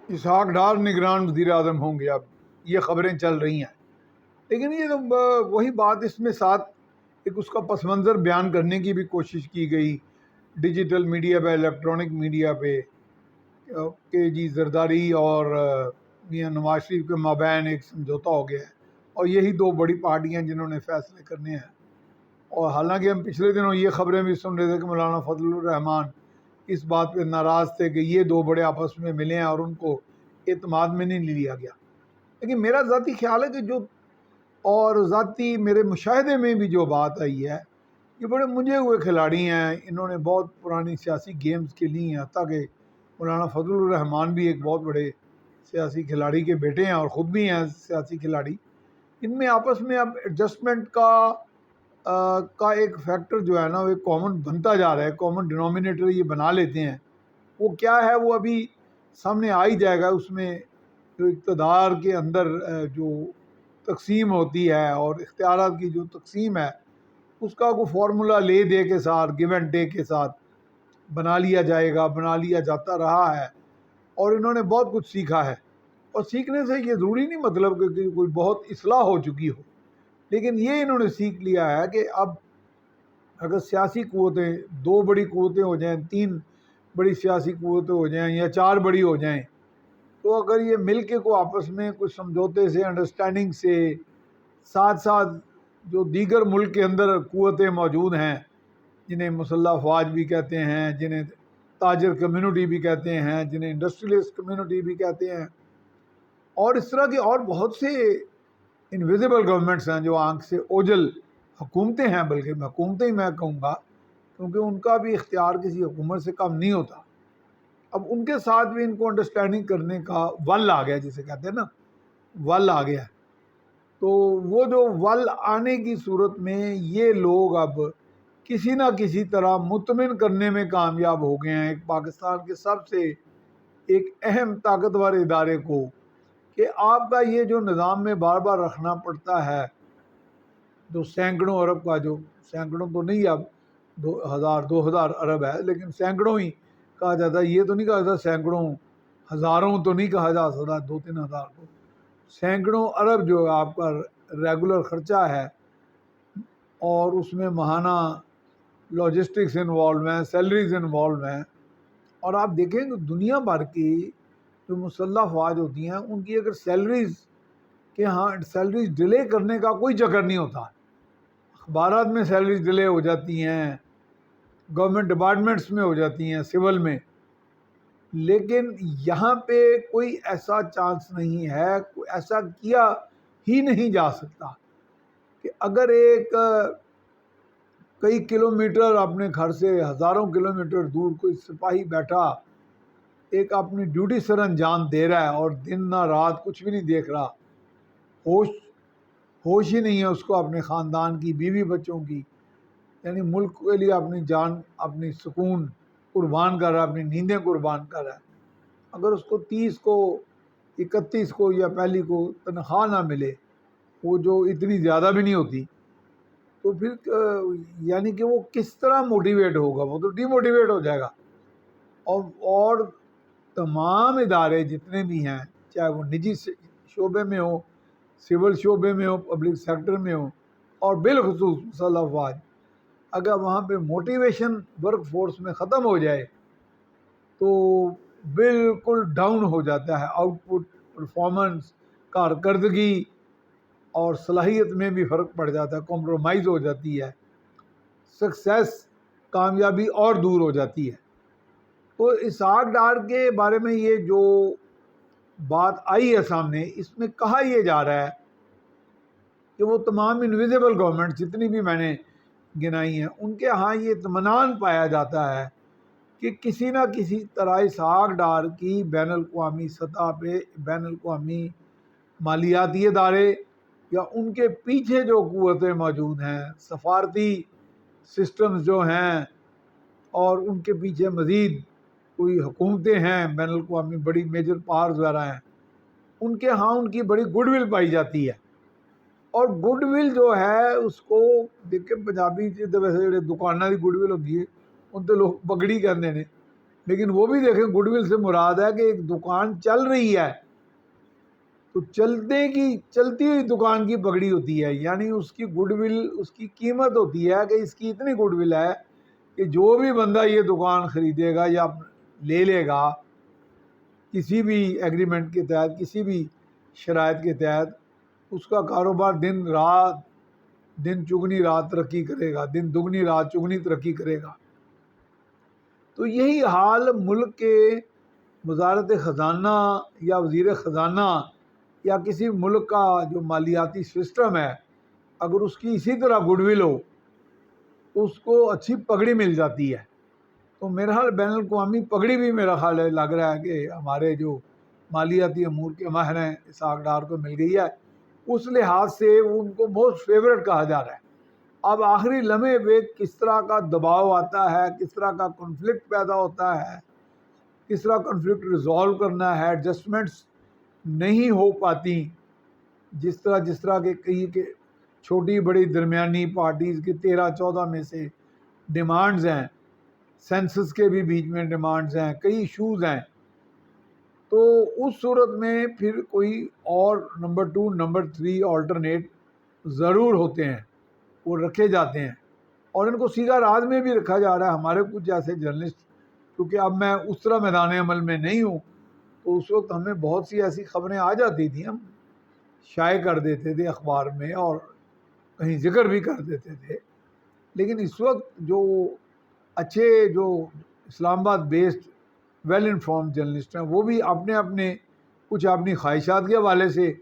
اسحاق ڈار نگران وزیر اعظم ہوں گے، اب یہ خبریں چل رہی ہیں، لیکن یہ تو وہی بات، اس میں ساتھ ایک اس کا پس منظر بیان کرنے کی بھی کوشش کی گئی ڈیجیٹل میڈیا پہ، الیکٹرانک میڈیا پہ، کہ جی زرداری اور میاں نواز شریف کے مابین ایک سمجھوتا ہو گیا ہے اور یہی دو بڑی پارٹیاں جنہوں نے فیصلے کرنے ہیں۔ اور حالانکہ ہم پچھلے دنوں یہ خبریں بھی سن رہے تھے کہ مولانا فضل الرحمان اس بات پہ ناراض تھے کہ یہ دو بڑے آپس میں ملے ہیں اور ان کو اعتماد میں نہیں لیا گیا۔ لیکن میرا ذاتی خیال ہے کہ جو، اور ذاتی میرے مشاہدے میں بھی جو بات آئی ہے، یہ بڑے منجھے ہوئے کھلاڑی ہیں، انہوں نے بہت پرانی سیاسی گیمز کھیلی ہیں، حتیٰ کہ مولانا فضل الرحمان بھی ایک بہت بڑے سیاسی کھلاڑی کے بیٹے ہیں اور خود بھی ہیں سیاسی کھلاڑی۔ ان میں آپس میں اب ایڈجسٹمنٹ کا ایک فیکٹر جو ہے نا، وہ ایک کامن بنتا جا رہا ہے، کامن ڈینومینیٹر یہ بنا لیتے ہیں۔ وہ کیا ہے وہ ابھی سامنے آ ہی جائے گا۔ اس میں جو اقتدار کے اندر جو تقسیم ہوتی ہے اور اختیارات کی جو تقسیم ہے، اس کا کوئی فارمولا لے دے کے ساتھ، گیو اینڈ ٹیک کے ساتھ بنا لیا جائے گا، بنا لیا جاتا رہا ہے، اور انہوں نے بہت کچھ سیکھا ہے۔ اور سیکھنے سے یہ ضروری نہیں مطلب کہ کوئی بہت اصلاح ہو چکی ہو، لیکن یہ انہوں نے سیکھ لیا ہے کہ اب اگر سیاسی قوتیں، دو بڑی قوتیں ہو جائیں، تین بڑی سیاسی قوتیں ہو جائیں یا چار بڑی ہو جائیں، تو اگر یہ مل کے کو آپس میں کچھ سمجھوتے سے، انڈرسٹینڈنگ سے، ساتھ ساتھ جو دیگر ملک کے اندر قوتیں موجود ہیں جنہیں مسلح افواج بھی کہتے ہیں، جنہیں تاجر کمیونٹی بھی کہتے ہیں، جنہیں انڈسٹریلسٹ کمیونٹی بھی کہتے ہیں، اور اس طرح کی اور بہت سے انویزیبل گورنمنٹس ہیں جو آنکھ سے اوجھل حکومتیں ہیں، بلکہ حکومتیں ہی میں کہوں گا، کیونکہ ان کا بھی اختیار کسی حکومت سے کم نہیں ہوتا۔ اب ان کے ساتھ بھی ان کو انڈرسٹینڈنگ کرنے کا ول آ گیا، جسے کہتے ہیں نا، ول آ گیا۔ تو وہ جو ول آنے کی صورت میں یہ لوگ اب کسی نہ کسی طرح مطمئن کرنے میں کامیاب ہو گئے ہیں ایک پاکستان کے سب سے ایک اہم طاقتور ادارے کو، کہ آپ کا یہ جو نظام میں بار بار رکھنا پڑتا ہے، جو سینکڑوں ارب کا، جو سینکڑوں تو نہیں، اب 2000 ارب ہے، لیکن سینکڑوں ہی کہا جاتا ہے، یہ تو نہیں کہا جاتا سینکڑوں، ہزاروں تو نہیں کہا جا سکتا، 2-3 ہزار کو، سینکڑوں ارب جو آپ کا ریگولر خرچہ ہے، اور اس میں ماہانہ لاجسٹکس انوالو ہیں، سیلریز انوالو ہیں۔ اور آپ دیکھیں کہ دنیا بھر کی جو مسلح افواج ہوتی ہیں، ان کی اگر سیلریز کے ہاں سیلریز ڈیلے کرنے کا کوئی چکر نہیں ہوتا، اخبارات میں سیلریز ڈیلے ہو جاتی ہیں، گورنمنٹ ڈپارٹمنٹس میں ہو جاتی ہیں، سول میں، لیکن یہاں پہ کوئی ایسا چانس نہیں ہے، کوئی ایسا کیا ہی نہیں جا سکتا کہ اگر ایک کئی کلومیٹر اپنے گھر سے، ہزاروں کلومیٹر دور کوئی سپاہی بیٹھا ایک اپنی ڈیوٹی سر انجام دے رہا ہے اور دن نہ رات کچھ بھی نہیں دیکھ رہا، ہوش ہی نہیں ہے اس کو اپنے خاندان کی، بیوی بچوں کی، یعنی ملک کے لیے اپنی جان، اپنی سکون قربان کر رہا ہے، اپنی نیندیں قربان کر رہا ہے۔ اگر اس کو 30 کو، 31 کو یا پہلی کو تنخواہ نہ ملے، وہ جو اتنی زیادہ بھی نہیں ہوتی، تو پھر یعنی کہ وہ کس طرح موٹیویٹ ہوگا؟ وہ تو ڈی موٹیویٹ ہو جائے گا۔ اور تمام ادارے جتنے بھی ہیں، چاہے وہ نجی شعبے میں ہو، سول شعبے میں ہو، پبلک سیکٹر میں ہو، اور بالخصوص مسلح افواج، اگر وہاں پہ موٹیویشن ورک فورس میں ختم ہو جائے تو بالکل ڈاؤن ہو جاتا ہے آؤٹ پٹ، پرفارمنس، کارکردگی اور صلاحیت میں بھی فرق پڑ جاتا ہے، کمپرومائز ہو جاتی ہے، سکسیس، کامیابی اور دور ہو جاتی ہے۔ تو اسحاق ڈار کے بارے میں یہ جو بات آئی ہے سامنے، اس میں کہا یہ جا رہا ہے کہ وہ تمام انویزیبل گورنمنٹ جتنی بھی میں نے گنائی ہیں، ان کے ہاں یہ اطمینان پایا جاتا ہے کہ کسی نہ کسی طرح اسحاق ڈار کی بین الاقوامی سطح پہ، بین الاقوامی مالیاتی ادارے یا ان کے پیچھے جو قوتیں موجود ہیں، سفارتی سسٹمز جو ہیں، اور ان کے پیچھے مزید کوئی حکومتیں ہیں بین الاقوامی، بڑی میجر پاورز وغیرہ ہیں، ان کے ہاں ان کی بڑی گڈ ول پائی جاتی ہے۔ اور گڈ ول جو ہے اس کو دیکھ کے پنجابی ویسے جڑے دکانوں کی گڈ ول ہوتی ہے ان تو لوگ پگڑی کہتے ہیں، لیکن وہ بھی دیکھیں گڈ ول سے مراد ہے کہ ایک دکان چل رہی ہے تو چلتی ہوئی دکان کی پگڑی ہوتی ہے، یعنی اس کی گڈ ول، اس کی قیمت ہوتی ہے کہ اس کی اتنی گڈ ول ہے کہ جو بھی بندہ یہ دکان خریدے گا یا لے لے گا کسی بھی ایگریمنٹ کے تحت، کسی بھی شرائط کے تحت، اس کا کاروبار دن چگنی رات ترقی کرے گا، دن دگنی رات چگنی ترقی کرے گا۔ تو یہی حال ملک کے وزارت خزانہ یا وزیر خزانہ یا کسی ملک کا جو مالیاتی سسٹم ہے، اگر اس کی اسی طرح گڈ ول ہو تو اس کو اچھی پگڑی مل جاتی ہے۔ تو میرا خیال بین الاقوامی پگڑی بھی میرا خیال ہے لگ رہا ہے کہ ہمارے جو مالیاتی امور کے ماہر ہیں اسحاق ڈار کو مل گئی ہے، اس لحاظ سے ان کو موسٹ فیورٹ کہا جا رہا ہے۔ اب آخری لمحے پہ کس طرح کا دباؤ آتا ہے، کس طرح کا کنفلکٹ پیدا ہوتا ہے، کس طرح کنفلکٹ ریزالو کرنا ہے، ایڈجسٹمنٹس نہیں ہو پاتی، جس طرح کہ کئی کہ چھوٹی بڑی درمیانی پارٹیز کی 13-14 میں سے ڈیمانڈز ہیں، سینسس کے بھی بیچ میں ڈیمانڈز ہیں، کئی ایشوز ہیں، تو اس صورت میں پھر کوئی اور نمبر 2 نمبر 3 آلٹرنیٹ ضرور ہوتے ہیں، وہ رکھے جاتے ہیں، اور ان کو سیدھا راز میں بھی رکھا جا رہا ہے۔ ہمارے کچھ جیسے جرنلسٹ، کیونکہ اب میں اس طرح میدان عمل میں نہیں ہوں، تو اس وقت ہمیں بہت سی ایسی خبریں آ جاتی تھیں، ہم شائع کر دیتے تھے اخبار میں اور کہیں ذکر بھی کر دیتے تھے، لیکن اس وقت جو اچھے جو اسلام آباد بیسڈ ویل انفارمڈ جرنلسٹ ہیں، وہ بھی اپنے کچھ اپنی خواہشات کے حوالے سے،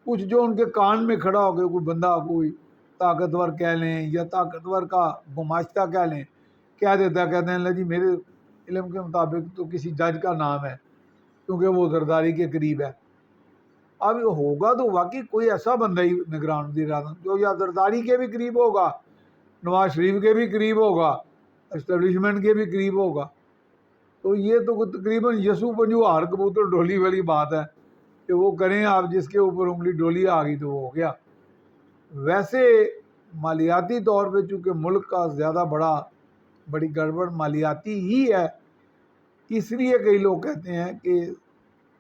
کچھ جو ان کے کان میں کھڑا ہو کے کوئی بندہ کوئی طاقتور کہہ لیں یا طاقتور کا گماشتہ کہہ لیں، کہہ دیتا ہے، کہتے ہیں اللہ جی میرے علم کے مطابق تو کسی جج کا نام ہے کیونکہ وہ زرداری کے قریب ہے۔ اب ہوگا تو واقعی کوئی ایسا بندہ ہی نگران وزیر اعظم جو یا زرداری کے بھی قریب ہوگا، نواز شریف کے بھی قریب ہوگا، اسٹیبلشمنٹ کے بھی قریب ہوگا، تو یہ تو تقریباً یسوع پنجو ہار کبوتر ڈولی والی بات ہے کہ وہ کریں آپ، جس کے اوپر انگلی ڈولی آ گئی تو وہ ہو گیا۔ ویسے مالیاتی طور پہ چونکہ ملک کا زیادہ بڑی گڑبڑ مالیاتی ہی ہے، اس لیے کئی لوگ کہتے ہیں کہ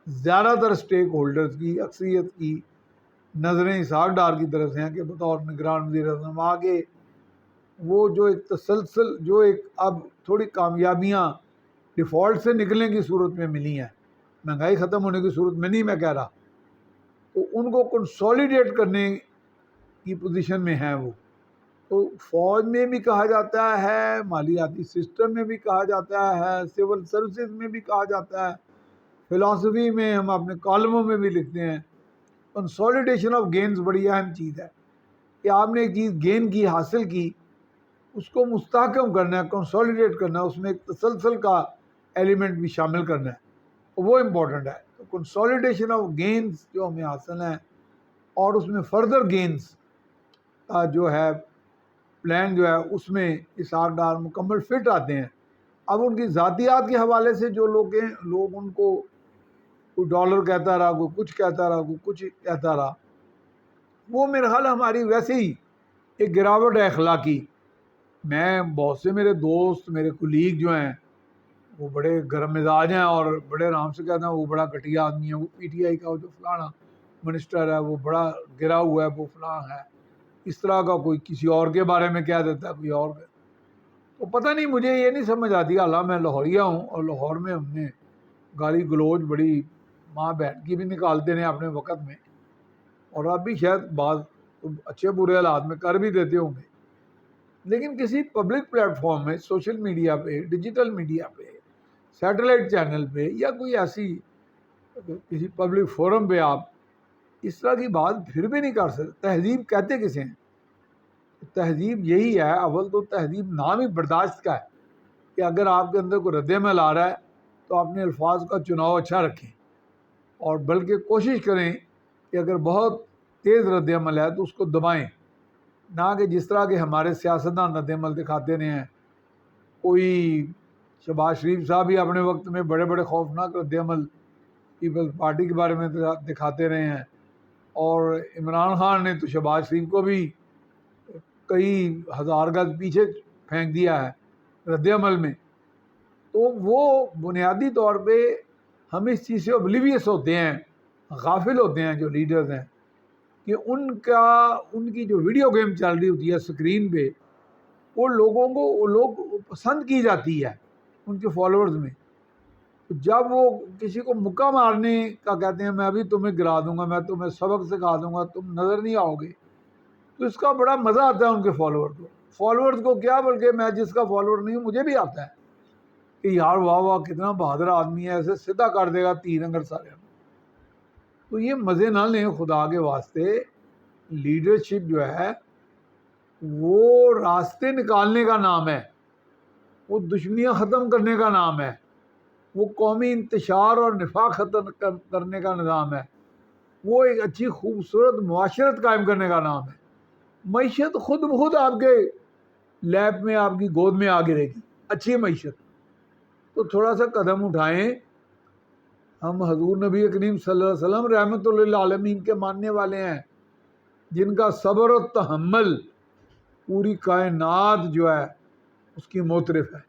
زیادہ تر سٹیک ہولڈرز کی اکثریت کی نظریں اسحاق ڈار کی طرف سے ہیں کہ بطور نگران وزیر اعظم آگے وہ جو ایک تسلسل، جو ایک اب تھوڑی کامیابیاں ڈیفالٹ سے نکلنے کی صورت میں ملی ہیں، مہنگائی ختم ہونے کی صورت میں نہیں میں کہہ رہا، تو ان کو کنسولیڈیٹ کرنے کی پوزیشن میں ہیں وہ۔ تو فوج میں بھی کہا جاتا ہے، مالیاتی سسٹم میں بھی کہا جاتا ہے، سول سروسز میں بھی کہا جاتا ہے، فلاسفی میں ہم اپنے کالموں میں بھی لکھتے ہیں، کنسولیڈیشن آف گینز بڑی اہم چیز ہے کہ آپ نے ایک چیز گین کی، حاصل کی، اس کو مستحکم کرنا ہے، کنسولیڈیٹ کرنا ہے، اس میں ایک تسلسل کا ایلیمنٹ بھی شامل کرنا ہے، وہ امپورٹنٹ ہے۔ تو کنسولیڈیشن آف گینز جو ہمیں حاصل ہیں اور اس میں فردر گینز کا جو ہے پلان جو ہے، اس میں اسحاق ڈار مکمل فٹ آتے ہیں۔ اب ان کی ذاتیات کے حوالے سے جو لوگ ان کو کوئی ڈالر کہتا رہا، کوئی کچھ کہتا رہا، کوئی کچھ کہتا رہا، وہ میرے خیال ہماری ویسے ہی ایک گراوٹ ہے اخلاقی۔ میں بہت سے میرے دوست، میرے کولیگ جو ہیں وہ بڑے گرم مزاج ہیں اور بڑے آرام سے کہتے ہیں وہ بڑا گھٹیا آدمی ہے، وہ پی ٹی آئی کا جو فلانا منسٹر ہے وہ بڑا گرا ہوا ہے، وہ فلاں ہے، اس طرح کا کوئی کسی اور کے بارے میں کہہ دیتا ہے، کوئی اور تو پتہ نہیں، مجھے یہ نہیں سمجھ آتی۔ حالانکہ میں لاہوریہ ہوں اور لاہور میں ہم نے گالی گلوچ بڑی ماں بہن کی بھی نکالتے رہے اپنے وقت میں، اور اب بھی شاید بعض اچھے برے حالات میں کر بھی دیتے ہوں گے، لیکن کسی پبلک پلیٹ فارم میں، سوشل میڈیا پہ، ڈیجیٹل میڈیا پہ، سیٹلائٹ چینل پہ، یا کوئی ایسی کسی پبلک فورم پہ آپ اس طرح کی بات پھر بھی نہیں کر سکتے۔ تہذیب کہتے کسے ہیں؟ تہذیب یہی ہے، اول تو تہذیب نام ہی برداشت کا ہے کہ اگر آپ کے اندر کوئی رد عمل آ رہا ہے تو اپنے الفاظ کا چناؤ اچھا رکھیں، اور بلکہ کوشش کریں کہ اگر بہت تیز رد عمل ہے تو اس کو دبائیں، نہ کہ جس طرح کے ہمارے سیاستدان رد عمل دکھاتے رہے ہیں۔ کوئی شہباز شریف صاحب بھی اپنے وقت میں بڑے بڑے خوفناک رد عمل پیپلز پارٹی کے بارے میں دکھاتے رہے ہیں، اور عمران خان نے تو شہباز شریف کو بھی کئی ہزار گز پیچھے پھینک دیا ہے رد عمل میں۔ تو وہ بنیادی طور پہ ہم اس چیز سے اوبلیویس ہوتے ہیں، غافل ہوتے ہیں جو لیڈرز ہیں، کہ ان کی جو ویڈیو گیم چل رہی ہوتی ہے اسکرین پہ، وہ لوگ پسند کی جاتی ہے ان کے فالوورز میں. جب وہ کسی کو مکہ مارنے کا کہتے ہیں، میں ابھی تمہیں گرا دوں گا، میں تمہیں سبق سکھا دوں گا، تم نظر نہیں آؤ گے، تو اس کا بڑا مزہ آتا ہے ان کے فالوورز کو کیا، بلکہ میں جس کا فالوور نہیں ہوں مجھے بھی آتا ہے کہ یار واہ واہ کتنا بہادر آدمی ہے، ایسے سیدھا کر دے گا تیر انگر سارے. تو یہ مزے نہ لیں خدا کے واسطے. لیڈرشپ جو ہے وہ راستے نکالنے کا نام ہے، وہ دشمنیاں ختم کرنے کا نام ہے، وہ قومی انتشار اور نفاق ختم کرنے کا نظام ہے، وہ ایک اچھی خوبصورت معاشرت قائم کرنے کا نام ہے. معیشت خود بخود آپ کے لیب میں آپ کی گود میں آ گرے گی، اچھی معیشت. تو تھوڑا سا قدم اٹھائیں. ہم حضور نبی کریم صلی اللہ علیہ وسلم رحمۃ للعالمین کے ماننے والے ہیں، جن کا صبر و تحمل پوری کائنات جو ہے اس کی معترف ہے.